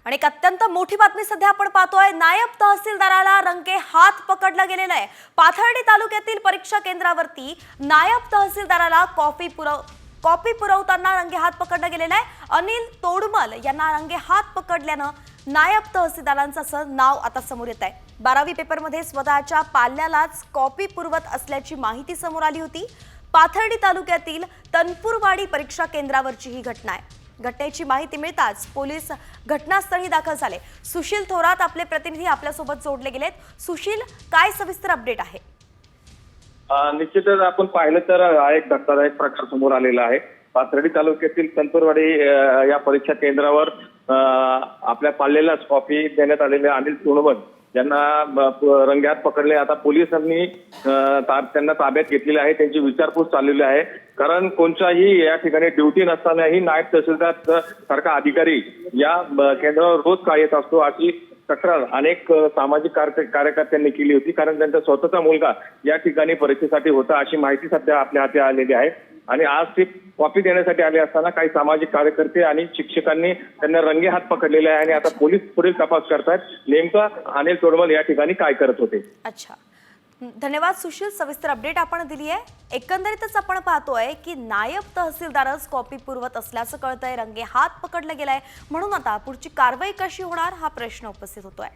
आणि एक अत्यंत मोठी बातमी सध्या आपण पाहतोय, नायब तहसीलदाराला रंगे हात पकडला गेलेला आहे। पाथर्डी तालुक्यातील परीक्षा केंद्रावरती नायब तहसीलदाराला कॉपी पुरवताना रंगे हात पकडला गेलेला आहे। अनिल तोडमल यांना रंगे हात पकडल्यानं नायब तहसीलदारांचं नाव आता समोर येत आहे। 12वी पेपरमध्ये स्वतःच्या पाल्यालाच कॉपी पुरवत असल्याची माहिती समोर आली होती। पाथर्डी तालुक्यातील तनपूरवाडी परीक्षा केंद्रावरची ही घटना आहे। घटनेची माहिती मिळताच पोलीस घटनास्थळी दाखल झाले। सुशील थोरात आपले प्रतिनिधी आपल्यासोबत जोडले गेलेत। सुशील, काय सविस्तर अपडेट आहे? निश्चितच आपण पाहिलं तर एक धक्कादायक प्रकार समोर आलेला आहे। पाथर्डी तालुक्यातील तनपूरवाडी या परीक्षा केंद्रावर आपल्या पाल्यालाच कॉपी देण्यात आलेले अनिल तोडमल यांना रंग्यात पकडले। आता पोलिसांनी त्यांना ताब्यात घेतलेले आहे, त्यांची विचारपूस चाललेली आहे। कारण कोणत्याही या ठिकाणी ड्युटी नसतानाही नायब तहसीलदार सारखा अधिकारी या केंद्रावर रोज का येत असतो अशी तक्रार अनेक सामाजिक कार्यकर्त्यांनी केली होती। कारण त्यांचा स्वतःचा मुलगा या ठिकाणी परीक्षेसाठी होता अशी माहिती सध्या आपल्या हाती आलेली आहे। आणि आज ते कॉपी देण्यासाठी आले असताना काही सामाजिक कार्यकर्ते आणि शिक्षकांनी त्यांना रंगे हात पकडलेले आहे। आणि आता पोलीस पुढील तपास करतात नेमकं अनिल तोडमल या ठिकाणी काय करत होते। अच्छा, धन्यवाद सुशील, सविस्तर अपडेट आपण दिली आहे। एकंदरीतच आपण पाहतोय की नायब तहसीलदारच कॉपी पुरवत असल्याचं कळतंय, रंगे हात पकडला गेलाय। म्हणून आता पुढची कारवाई कशी होणार हा प्रश्न उपस्थित होतोय।